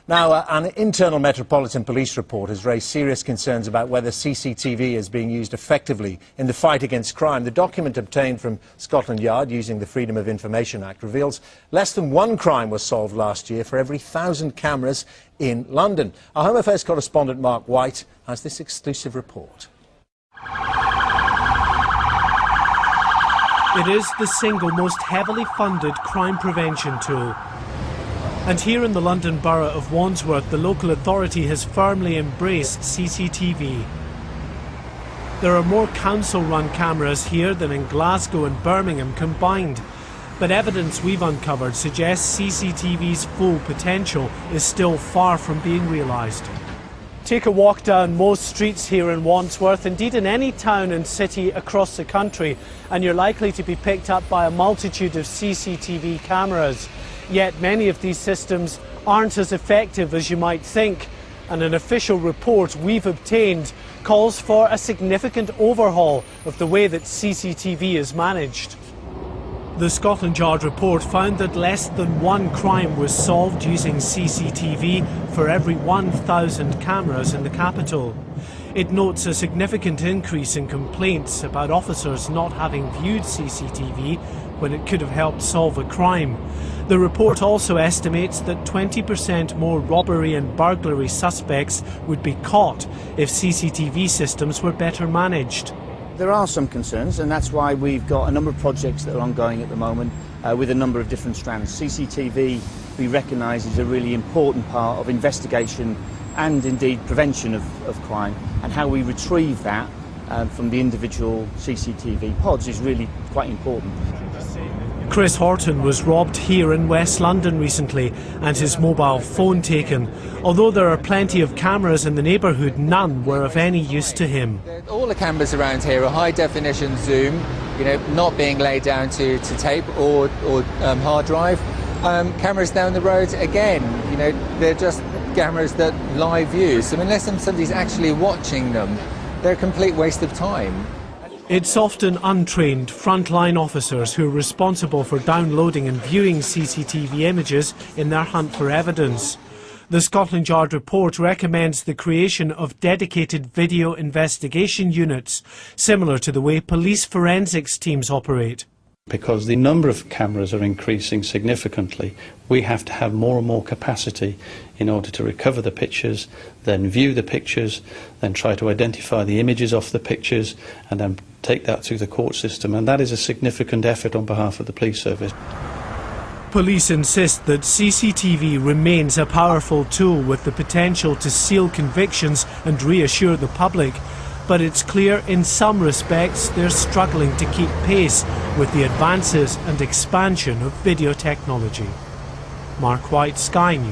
Now, an internal Metropolitan Police report has raised serious concerns about whether CCTV is being used effectively in the fight against crime. The document obtained from Scotland Yard using the Freedom of Information Act reveals less than one crime was solved last year for every 1,000 cameras in London. Our Home Affairs correspondent Mark White has this exclusive report. It is the single most heavily funded crime prevention tool. And here in the London borough of Wandsworth, the local authority has firmly embraced CCTV. There are more council-run cameras here than in Glasgow and Birmingham combined. But evidence we've uncovered suggests CCTV's full potential is still far from being realised. Take a walk down most streets here in Wandsworth, indeed in any town and city across the country, and you're likely to be picked up by a multitude of CCTV cameras. Yet many of these systems aren't as effective as you might think, and an official report we've obtained calls for a significant overhaul of the way that CCTV is managed. The Scotland Yard report found that less than one crime was solved using CCTV for every 1,000 cameras in the capital. It notes a significant increase in complaints about officers not having viewed CCTV when it could have helped solve a crime. The report also estimates that 20% more robbery and burglary suspects would be caught if CCTV systems were better managed. There are some concerns, and that's why we've got a number of projects that are ongoing at the moment with a number of different strands. CCTV we recognise is a really important part of investigation and indeed prevention of crime, and how we retrieve that from the individual CCTV pods is really quite important. Chris Horton was robbed here in West London recently and his mobile phone taken. Although there are plenty of cameras in the neighbourhood, none were of any use to him. All the cameras around here are high definition zoom, not being laid down to tape or hard drive. Cameras down the road, again, they're just cameras that live view. So unless somebody's actually watching them, they're a complete waste of time. It's often untrained frontline officers who are responsible for downloading and viewing CCTV images in their hunt for evidence. The Scotland Yard report recommends the creation of dedicated video investigation units, similar to the way police forensics teams operate. Because the number of cameras are increasing significantly, we have to have more and more capacity in order to recover the pictures, then view the pictures, then try to identify the images off the pictures, and then take that through the court system. And that is a significant effort on behalf of the police service. Police insist that CCTV remains a powerful tool with the potential to seal convictions and reassure the public. But it's clear in some respects they're struggling to keep pace with the advances and expansion of video technology. Mark White, Sky News.